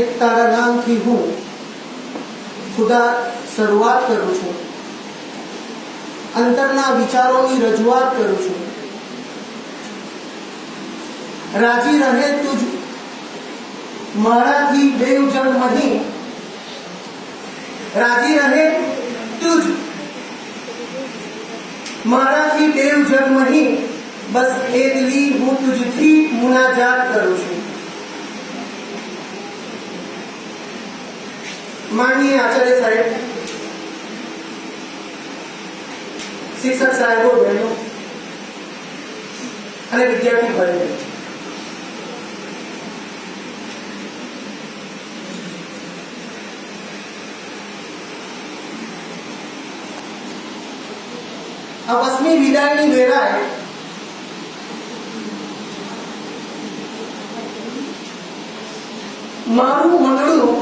એક તારા નામથી હું ખુદા શરૂઆત કરું છું, અંતરના વિચારોની રજૂઆત કરું છું. રાજી રહે તુજ મારાથી દેવ જન્મ નહીં, રાજી રહે તુજ મારાથી દેવ જન્મ નહીં, બસ એટલી હું તુજથી મુનાજાત કરું છું. माननीय आचार्य साहेब, शिक्षक साहेबो, बहनों અને વિદ્યાર્થી ભાઈઓ, આ 8મી વિદાયની વેળાએ મારું મંડળું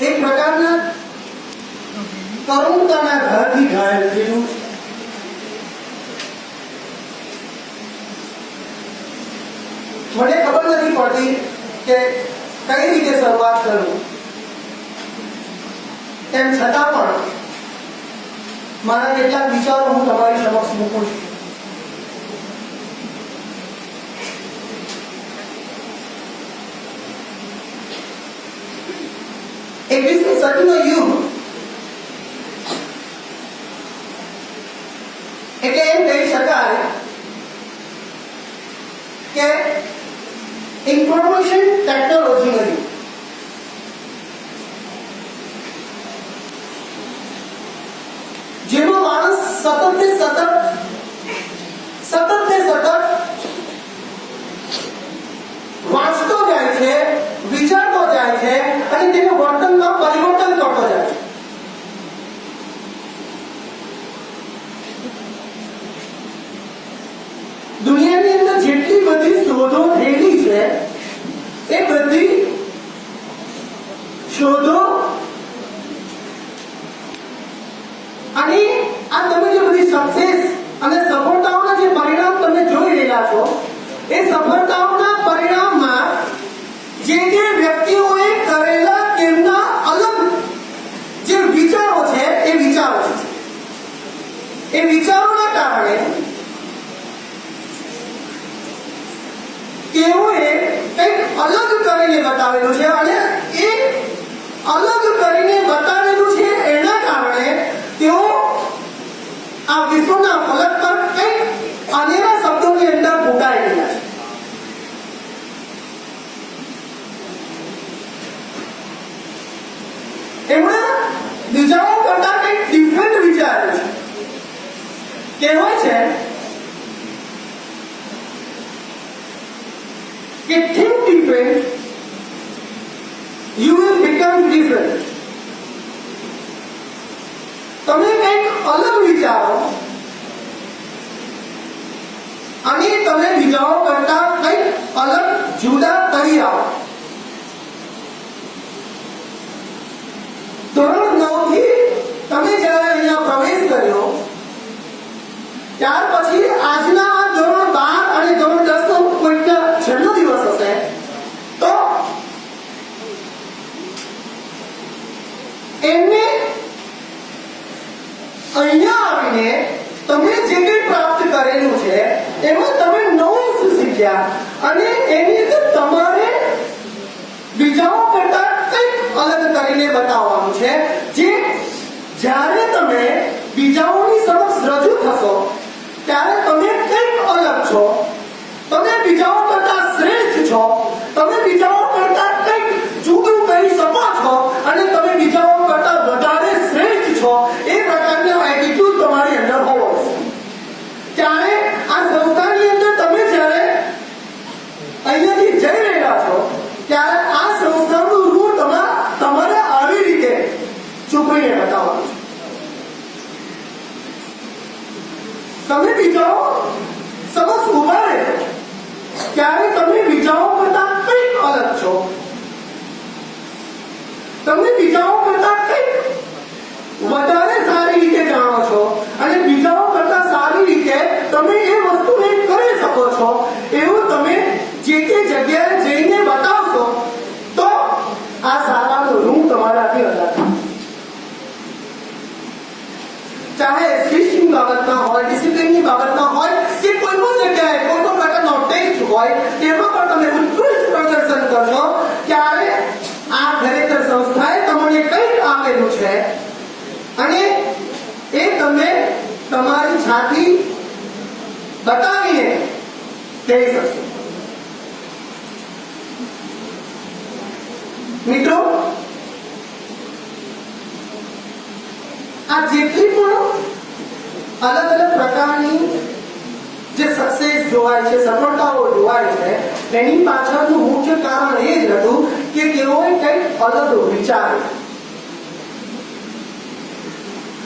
એક પ્રકારના કરુણતાના ઘરથી ઘાયલ થયું. મને ખબર નથી પડતી કે કઈ રીતે શરૂઆત કરું, તેમ છતાં પણ મારા કેટલાક વિચારો હું તમારી સમક્ષ મૂકું છું. એકવીસમી સદીનો યુગ એટલે એમ કહી શકાય કે ઇન્ફોર્મેશન ટેકનોલોજીનો યુગ. જેમાં માણસ સતત વાંચતો જાય છે, વિચારતો જાય છે અને તેનું વર્તનમાં પરિવર્તન કરતો જાય છે. દુનિયાની અંદર જેટલી બધી શોધો થયેલી છે એ બધી શોધો અને આ તમે જે બધી સક્સેસ અને સફળતાઓના જે પરિણામ તમે જોઈ રહ્યા છો, એ સફળતાઓના પરિણામમાં જે વ્યક્તિઓએ કરેલા તેમના અલગ જે વિચારો છે એ વિચારોના કારણે તેઓએ કંઈક અલગ કરીને બતાવેલું છે અને એ અલગ કરીને બતાવેલું છે એના કારણે તેઓ આ વિશ્વના ફલક પર કંઈક અનેરા શબ્દોની અંદર ફૂટાઈ ગયા છે. એમણે બીજાઓ કરતા કંઈક ડિફરન્ટ વિચાર્યું છે. કહેવાય છે કે think different, you will become different. તમે કંઈક અલગ વિચારો અને તમે બીજાઓ કરતા કંઈક અલગ જુદા કરી આવો. ધોરણ 9 થી તમે જ્યારે અહીંયા પ્રવેશ કર્યો ત્યાર પછી આજના આ ધોરણ 12 અને ધોરણ 10 નો કોઈક છેલ્લો દિવસ હશે, તો એમને અહીંયા આવીને તમે જે કંઈ પ્રાપ્ત કરેલું છે એમાં તમે નવું શીખ્યા અને એની અંદર તમારે બીજાઓ કરતા કંઈક અલગ કરીને બતાવવાનું છે, જે જ્યારે તમે બીજાઓની સમક્ષ રજૂ થશો ત્યારે તમે કંઈક અલગ છો, તમે બીજાઓ કરતા શ્રેષ્ઠ છો, તમે બીજાઓ કરતા કંઈક જુદું કહી શકો છો અને તમે બીજાઓ કરતા વધારે શ્રેષ્ઠ છો. એ પ્રકારનો એટીટ્યુડ તમારી અંદર હોવો જોઈએ. ત્યારે આ સંસ્થાની અંદર તમે જ્યારે અહીંયાથી જઈ રહ્યા છો ત્યારે આ સંસ્થાનું ઋણ તમારે આવી રીતે ચૂકવીને બતાવવાનું છે. તમે બીજાઓ સમક્ષ ઉભા રહેશો ત્યારે તમે બીજાઓ કરતા કંઈક અલગ છો, તમે બીજાઓ કરતા કંઈક વધારે સારી રીતે જાણો છો અને બીજાઓ ચાહે શિસ્તની બાબતમાં હોય, ડિસિપ્લિનની બાબતમાં હોય કે કોઈ પણ જગ્યાએ કોઈ પણ પ્રકારનો ટેસ્ટ હોય તેમાં પણ તમે ઉત્કૃષ્ટ પ્રદર્શન કરશો ત્યારે આ ખરેખર સંસ્થાએ તમને કંઈક આપેલું છે અને એ તમે તમારી છાતી બતાવીને કહી શકશો. મિત્રો, આ જેટલી પણ અલગ અલગ પ્રકારની જે સક્સેસ જોવાય છે, સફળતાઓ જોવાય છે, એની પાછળનું મુખ્ય કારણ એ જ હતું કે તેઓએ કંઈક અલગ વિચાર્યું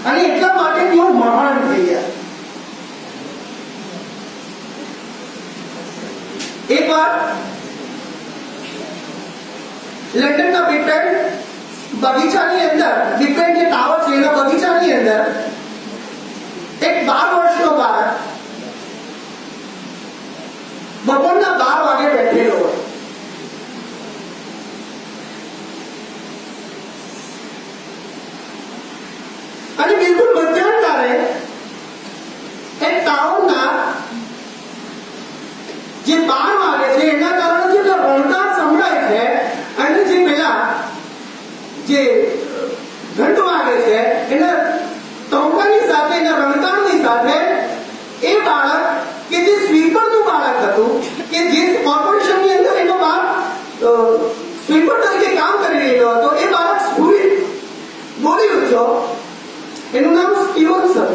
અને એટલા માટે તેઓ મહાન થઈ ગયા. એકવાર લંડનના બિગ બેન બગીચાની અંદર, બિગ બેન જે ટાવર છે એના બગીચાની અંદર એક 12 વર્ષનો બાળક બપોરના 12 વાગે બેઠેલો હોય. અને બિલકુલ મધ્યાહન એ ટાવરના જે 12 વાગે છે એના કારણે જે રણકાર સંભળાય છે અને જે પેલા જે ઘંટ વાગે છે એના ટોંકાની સાથે, એના રણકારની સાથે એ બાળક કે જે સ્વીપરનું બાળક હતું, કે જે કોર્પોરેશનની અંદર એનો બાપ સ્વીપર તરીકે કામ કરી રહ્યો હતો, એ બાળક સ્ફુરિત બોલી ઉઠ્યો. એનું નામ સ્ટીવનસન,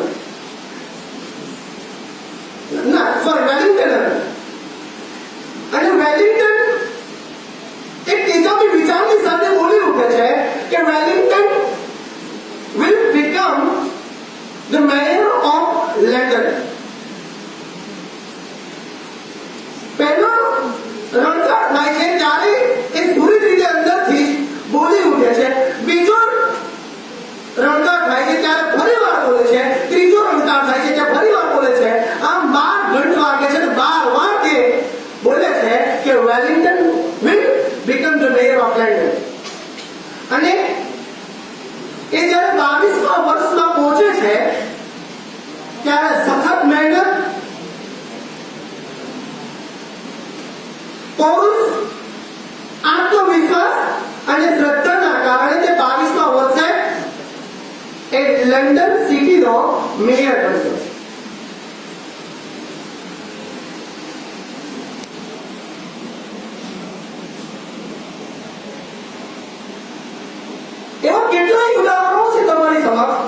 ના સોરી વેલિંગ્ટન હતું. અને વેલિંગ્ટન એક તેજસ્વી વિચારની સાથે બોલી ઉઠે છે કે Wellington will become the mayor of London. પહેલો રણકાર થાય છે ત્યારે એ પૂરી રીતે અંદરથી બોલી ઉઠે છે. બીજો રણકાર થાય છે ત્યારે ફરીવાર બોલે છે. ત્રીજો રણકાર થાય છે ત્યારે ફરીવાર બોલે છે. આમ 12 ઘંટ વાગે છે અને 12 વાગે બોલે છે કે Wellington will become the mayor of London. અને એ જ્યારે 22મા વર્ષમાં પહોંચે છે ત્યારે સખત મહેનત, પૌરુષ, આત્મવિશ્વાસ અને શ્રદ્ધાના કારણે તે 22મા વર્ષે એ લંડન સિટીનો મેયર બન્યો. એવા કેટલાય ઉદાહરણો છે તમારી સમક્ષ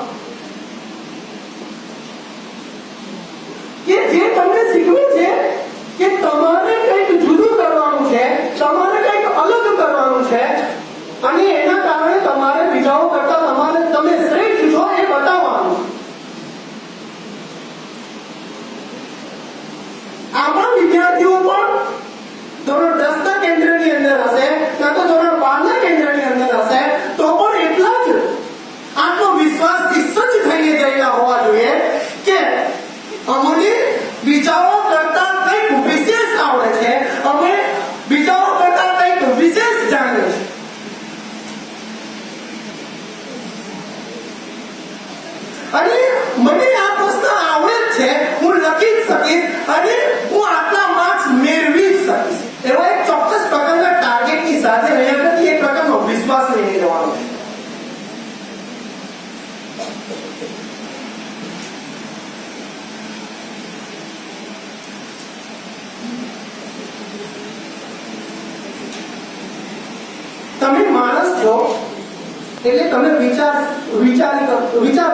કે જે તમને શીખવે છે કે તમારે કંઈક જુદું કરવાનું છે, તમારે કંઈક અલગ કરવાનું છે અને એના કારણે તમારે બીજાઓ કરતા તમે શ્રેષ્ઠ છો એ બતાવવાનું. આપણા વિદ્યાર્થીઓ પણ ધોરણ 10ના કેન્દ્રની અંદર હશે, કાં તો ધોરણ 12ના કેન્દ્રની અંદર હશે, તો પણ એટલા જ આત્મવિશ્વાસથી સજ્જ થઈને ગયેલા હોવા જોઈએ કે અમને બીજાઓ કરતા કંઈક વિશેષ આવડે છે, અમે બીજાઓ કરતા કંઈક વિશેષ જાણીએ છીએ. અને મને આ પ્રશ્ન આવડે જ છે, હું લખી જ શકીશ અને હું આટલા માર્ક્સ મેળવી જ શકીશ, એવા એક ચોક્કસ પ્રકારના ટાર્ગેટની સાથે અહીંયાથી એક પ્રકારનો વિશ્વાસ લઈને જવાનો છે. તમે માણસ છો એટલે તમે વિચાર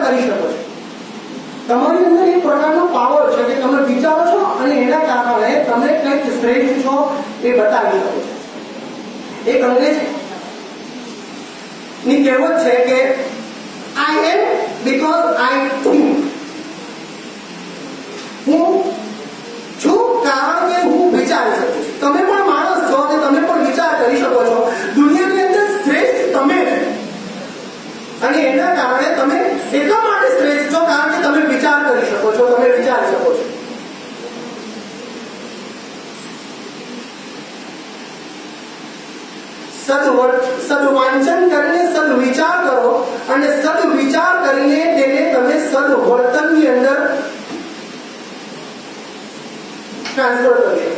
કરી શકો છો. તમારી અંદર એક પ્રકારનો પાવર છે કે તમે વિચારો છો અને એના કારણે તમે કંઈક શ્રેષ્ઠ છો એ બતાવી શકો છો. એક અંગ્રેજીની કહેવત છે કે આઈ એમ બીકોઝ આઈ થિંક. હું છું કારણ કે હું વિચારી શકું છું. તમે પણ માણસ છો અને તમે પણ વિચાર કરી શકો છો. દુનિયાની અંદર શ્રેષ્ઠ તમે છો અને એના કારણે તમે એટલા માટે શ્રેષ્ઠ છો કારણ કે તમે વિચાર કરી શકો છો, તમે વિચારી શકો છો. સદવાંચન કરીને સદવિચાર કરો અને સદવિચાર કરીને તેને તમે સદવર્તન ટ્રાન્સફર કરશો.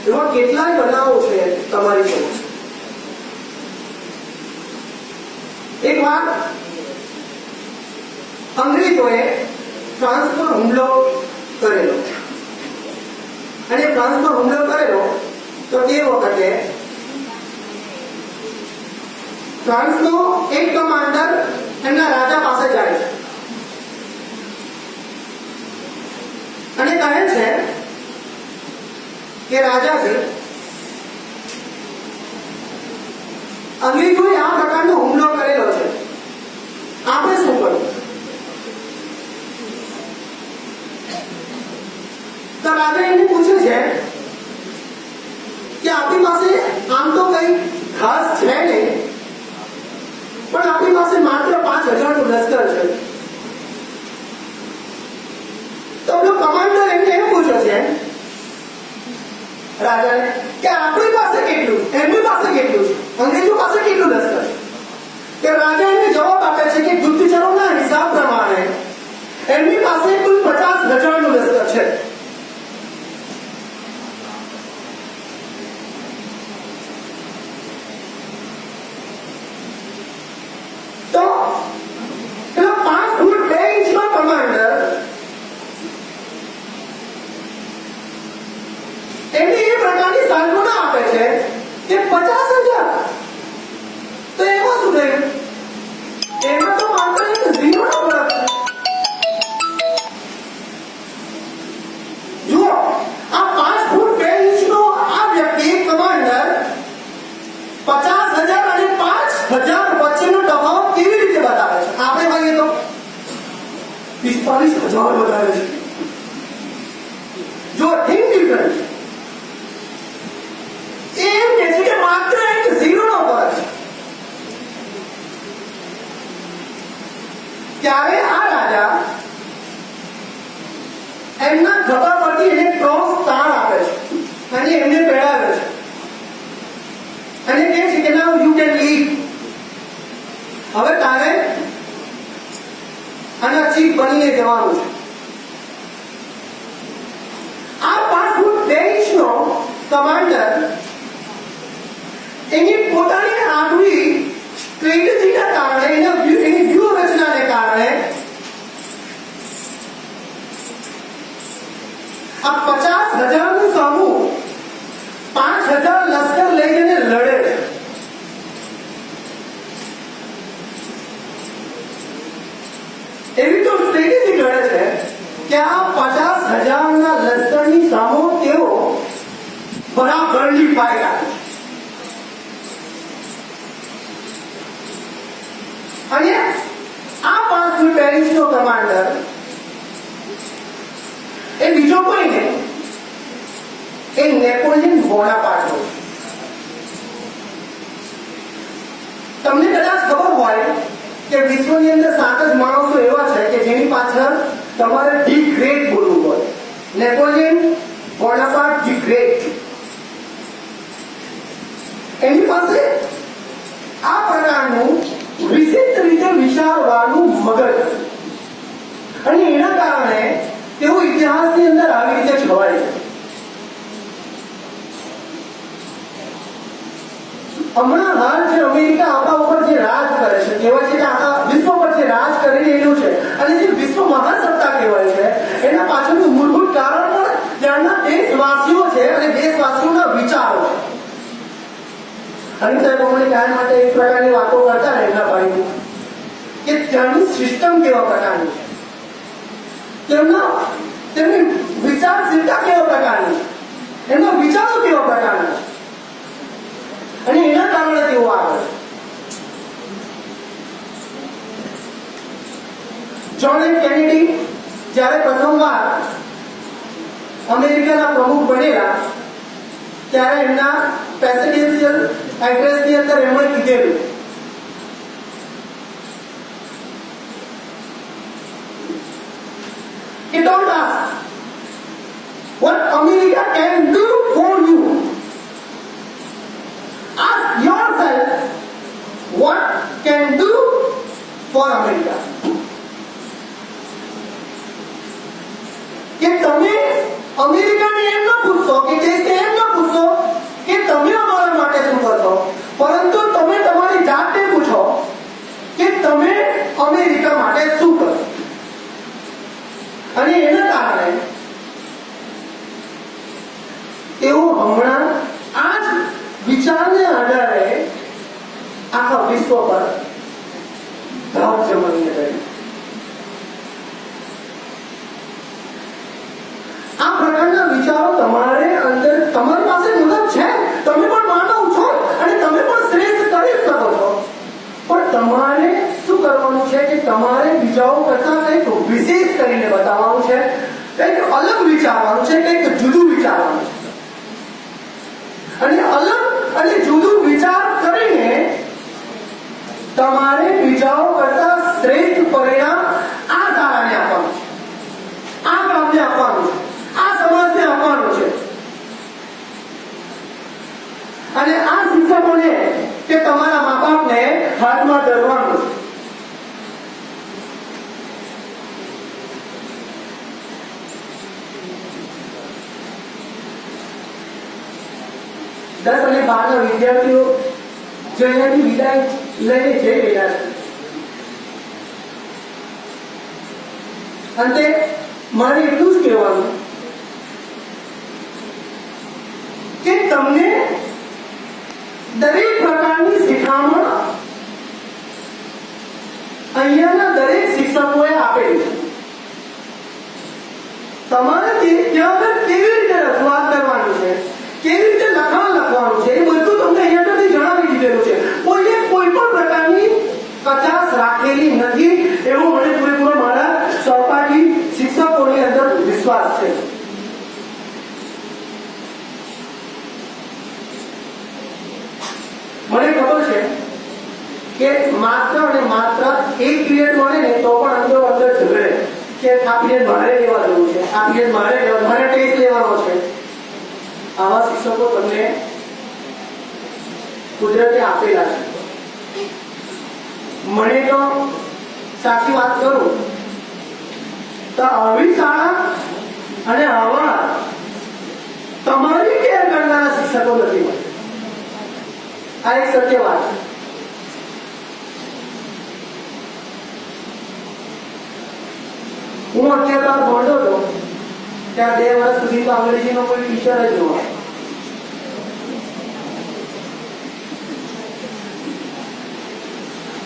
એવા કેટલાય બનાવો છે તમારી સમક્ષ. એક વાર અંગ્રેજોએ ફ્રાન્સ પર હુમલો કરેલો અને ફ્રાન્સ પર હુમલો કરેલો તો તે વખતે ફ્રાન્સનો એક કમાન્ડર એમના રાજા પાસે જાય છે અને કહે છે કે રાજાજી, અંગ્રેજોએ આ પ્રકારનો હુમલો કરેલો છે, આપણે શું કરવું? તો રાજા એમને પૂછે છે કે આપણી પાસે આમ તો કઈ ખાસ છે નહીં, પણ આપણી પાસે માત્ર 5000 નું લશ્કર છે. તો પેલો કમાન્ડર એમને એમ પૂછે છે રાજાને કે આપણી પાસે કેટલું, એમની પાસે કેટલું છે, અંગ્રેજો પાસે કેટલું લશ્કર? કે રાજા એને જવાબ આપે છે કે ગુપ્તચરોના હિસાબ પ્રમાણે એમની પાસે કુલ 50,000 નું લશ્કર છે. તો પેલો 5 ફૂટ 2 ઇંચનો કમાન્ડર એમને એ પ્રકારની સાંત્વના આપે છે કે 50,000. તો એમાં શું થયું? એમાં તો માત્ર એક ઝીરોનો ફરક છે. જુઓ, આ 5 ફૂટ 2 ઇંચનો આ વ્યક્તિ કમાન્ડર 50,000 અને 5,000 વચ્ચેનો તફાવત કેવી રીતે બતાવે છે? આપણે કહીએ તો 45,000 બતાવે છે. જો થિંક ડિફરન્સ એમ કે છે કે માત્ર એક ઝીરોનો ફરક છે. ત્યારે આ રાજા એમના ખભા પરથી એને ક્રોસ તાણ આપે છે અને એમને પહેરાવે છે અને કહે છે કે નાઉ યુ કેન લીવ. હવે તારે આના ચીફ બનીને જવાનું છે. આ 5 ફૂટ 2 ઇંચનો કમાન્ડર એની પોતાની આગવી સ્ટ્રેટેજીના કારણે, એની વ્યૂહરચનાને કારણે આ 50,000 નું સમૂહ 5,000 લશ્કર લઈને લડે છે. એવી તો સ્ટ્રેટેજી ઘડે છે કે આ 50,000 ના લશ્કરની સામે તેઓ બરાબરની ફાઇટ આપે. અને આ 5 ફૂટ 2 ઇંચનો કમાન્ડર એ બીજો કોઈ નહીં, એ નેપોલિયન બોનાપાર્ટ હતો. તમને કદાચ ખબર હોય કે વિશ્વની અંદર 7 જ માણસો એવા છે કે જેની પાછળ તમારે ધી ગ્રેટ બોલવું હોય. નેપોલિયન બોનાપાર્ટ ધી ગ્રેટ, એની પાસે આ પ્રકારનું વિશિષ્ટ રીતે વિચારવાનું મગજ અને એના કારણે તેઓ ઇતિહાસની અંદર આવી રીતે છવાય છે. હમણાં હાલ જે અમેરિકા આપણા ઉપર જે રાજ કરે છે, કહેવાય છે કે આખા વિશ્વ પર જે રાજ કરી રહેલું છે અને જે વિશ્વ મહાસત્તા કહેવાય છે, એના પાછળનું મૂળભૂત કારણ પણ ત્યાંના દેશવાસીઓ છે અને દેશવાસીઓના વિચારો છે. અને સાહેબ અમને કાયમ માટે એક પ્રકારની વાતો કરતા રહેલા ભાઈ કે ત્યાંની સિસ્ટમ કેવા પ્રકારની છે, તેમની વિચારશીલતા કેવા પ્રકારની છે, એમના વિચારો કેવા પ્રકારના છે અને એના કારણે તેઓ આગળ. જ્હોન એફ કેનેડી જ્યારે પ્રથમવાર અમેરિકાના પ્રમુખ બનેલા ત્યારે એમના પ્રેસિડેન્શિયલ એડ્રેસની અંદર એમણે કીધેલું કે don't ask what America can do for you, ask yourself what can do for America. વિશ્વ પર ધાક જમાવીને ગઈ. આ પ્રકારના વિચારો તમારે અંદર, તમારી પાસે મદદ છે, તમે પણ માનવ છો અને તમે પણ શ્રેષ્ઠ કરી શકો છો, પણ તમારે શું કરવાનું છે કે તમારે બીજાઓ કરતા કંઈક વિશેષ કરીને બતાવવાનું છે, કંઈક અલગ વિચારવાનું છે, કંઈક જુદું વિચારવાનું છે. અને અલગ અને જુદું વિચાર કરીને તમારે બીજાઓ કરતા શ્રેષ્ઠ પરિણામ આ શાળાને આપવાનું છે, આ ગામને આપવાનું છે, આ સમાજને આપવાનું છે. અને આ શિક્ષકોને કે તમારા મા બાપને હાથમાં ધરવાનું છે. દસ અને 12 ના વિદ્યાર્થીઓ જે અહીંયાથી વિદાય લઈને જઈ રહ્યા છે. અંતે મારે એટલું જ કહેવાનું કે તમને દરેક પ્રકારની શિખામણ અહીંયાના દરેક શિક્ષકોએ આપેલી છે. તમારે ત્યાં કેવી રીતે રજૂઆત કરવાની છે, કેવી રીતે લખાણ લખવાનું છે, એ બધું તમને અહીંયાથી જણાવી દીધેલું છે. કોઈએ કોઈ પણ પ્રકારની કચાશ રાખેલી નથી, એવો મને પૂરેપૂરો મારા સહપાઠી શિક્ષકોની અંદર વિશ્વાસ છે. મને ખબર છે કે માત્ર અને માત્ર એક પીરિયડ મળે ને તો પણ અંદર અંદર ઝઘડે કે આ પીરિયડ મારે લેવા જવું છે, આ પીરિયડ મારે ટેસ્ટ લેવાનો છે. આવા શિક્ષકો તમને કુદરતે આપેલા છે. મને તો સાચી વાત કરું તો આવી શાળા અને આવા તમારી કેર કરનારા શિક્ષકો નથી મળે. આ એક સત્ય વાત છે. હું 11 ભણતો હતો ત્યાં 2 વર્ષ સુધી તો અંગ્રેજીનો કોઈ ટીચર જ નહોતો.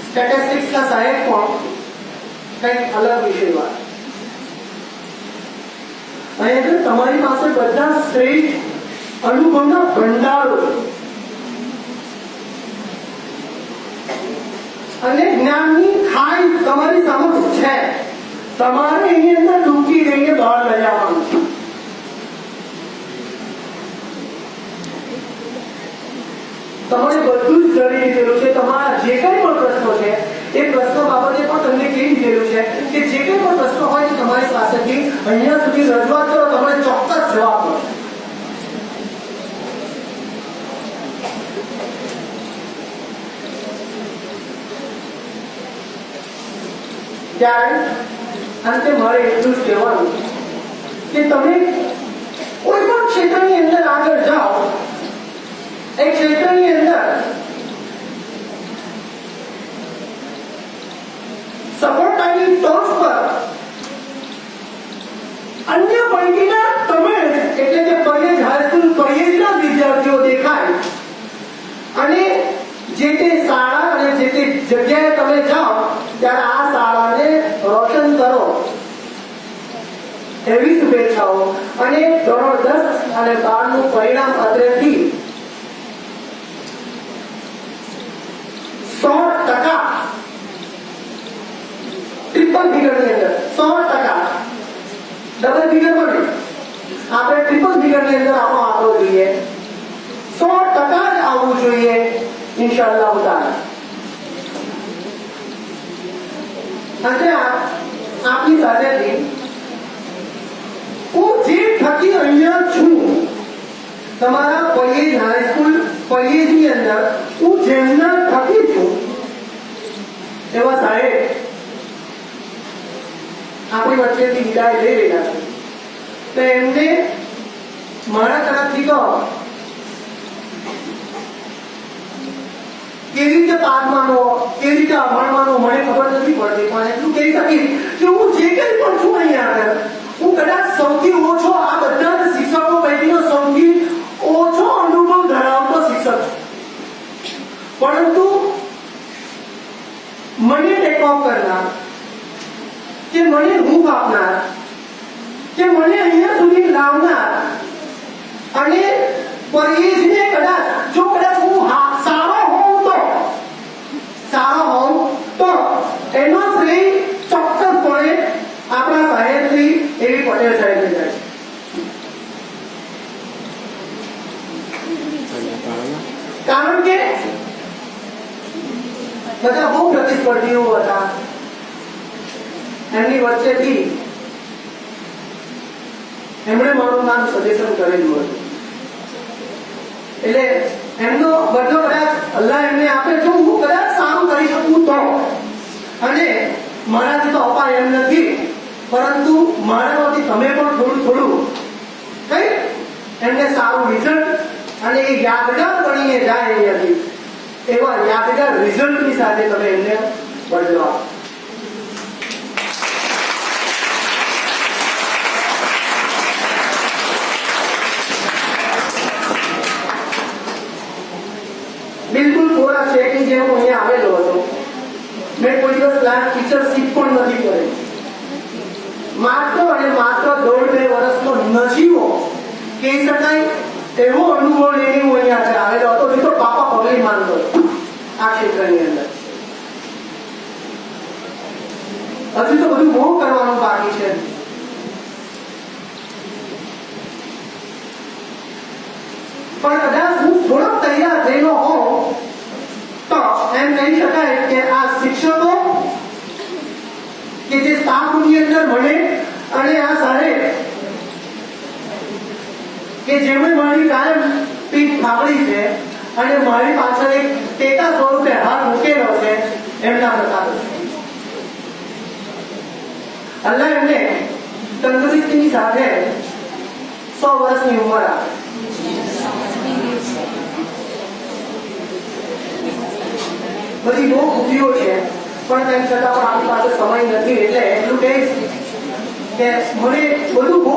સ્ટેટિસ્ટિક્સ ના સાહેબ પણ કંઈક અલગ વિષય વાત. અહીંયા તમારી પાસે બધા શ્રેષ્ઠ અનુભવના ભંડારો છે અને જ્ઞાનની ખાઈ તમારી સમક્ષ છે. તમારે એની અંદર ડૂબકી દઈને બહાર લઈ આવવાનું છે. તમારે બધું જ જડી દીધેલું છે. તમારા જે કંઈ પણ પ્રશ્નો છે એ પ્રશ્નો બાબતે પણ તમને કહી દીધેલું છે કે જે કંઈ પણ પ્રશ્નો હોય છે તમારી પાસેથી અહીંયા સુધી રજૂઆત કરો, તમને ચોક્કસ જવાબ મળશે. ત્યારે અંતે મારે એટલું જ કહેવાનું કે તમે કોઈ પણ ક્ષેત્રની અંદર આગળ જાઓ, એ ક્ષેત્રની અંદર સફળતાની ટોચ પર અન્ય પૈકીના તમે એટલે કે પરેજ હાઈસ્કૂલ પરેજના વિદ્યાર્થીઓ દેખાય અને જે તે શાળા અને જે તે જગ્યાએ તમે જાઓ ત્યારે આ શાળાને રોશન કરો એવી શુભેચ્છાઓ. અને ધોરણ 10 અને 12 નું પરિણામ અત્રેથી 100% ટ્રિપલ ફિગરની અંદર 100% ડબલ ફિગર પણ નહીં, આપણે ટ્રિપલ ફિગરની અંદર આપણો આંકડો જોઈએ. 100% જ આવવું જોઈએ ઇન્શાઅલ્લાહ તાઆલા. અને આપની સાથેથી હું જે થકી અહીંયા છું, તમારા પરેજ હાઈસ્કૂલ પરેજની અંદર હું જેમના થકી છું એવા સાહેબ આપણી વચ્ચેથી વિદાય લઈ રહ્યા છે. તો એમને મારા તરફથી કહો કેવી રીતે પાર માનો, કેવી રીતે અમલવાનો મને ખબર નથી પડતી, પણ એટલું કહી શકીશ કે હું જે કંઈ પણ છું અહીંયા આગળ, હું કદાચ સૌથી ઓછો આ બધા જ શિક્ષકો પૈકીનો સૌથી ઓછો અનુભવ ધરાવતો શિક્ષક છું, પરંતુ મને ટેક ઓફ કરનાર, કે મને હૂંફ આપનાર, કે મને અહીંયા સુધી લાવનાર, અને પરેશને કદાચ જો કદાચ હું સારો હોઉં તો એનો શ્રેય ચોક્કસપણે આપણા સાહેબ શ્રી એવી પટેલ સાહેબને જાય. કારણ કે બધા બહુ પ્રતિસ્પર્ધીઓ હતા, એમની વચ્ચેથી એમણે મારું નામ સજેશન કરેલું હતું. એટલે એમનો બદલો કદાચ અલ્લાહ એમને આપે, જો હું કદાચ સારું કરી શકું તો. અને મારાથી તો અપાય એમ નથી, પરંતુ મારામાંથી તમે પણ થોડું થોડું કઈ એમને સારું રિઝલ્ટ અને એ યાદગાર બનીને જાય અહીંયાથી, એવા યાદગાર રિઝલ્ટની સાથે તમે એમને બદલો આપો. બિલકુલ થોડા ચેકિંગ જેવો અહીંયા આવેલો હતો. મેં કોઈ દિવસ ક્લાસ ટીચરશીપ પણ નથી કરી. માત્ર અને માત્ર 1.5-2 વર્ષનો નજીવો કહી શકાય એવો અનુભવ લઈને હું અહીંયા આવેલો હતો. એ તો પાપા પગલી માનતો આ ક્ષેત્રની અંદર. હજુ તો બધું બહુ કરવાનું બાકી છે. પણ કદાચ હું થોડો તૈયાર થયેલો હોઉં તો એમ કહી શકાય કે આ શિક્ષકો કે જે સ્ટાફની અંદર મને અને આ સાહેબ કે જેમણે મારી કાયમ પીઠ થાપડી છે અને મારી પાછળ એક ટેકા સ્વરૂપે હાથ મૂકેલો છે, એમના પ્રતાપે અલ્લાહ એમને તંદુરસ્તીની સાથે 100 વર્ષની ઉંમર આપે. બધી બહુ ખૂબીઓ છે, પણ તેમ છતાં પણ આપણી પાસે સમય નથી. એટલે એટલું કહીશ કે મને બધું બહુ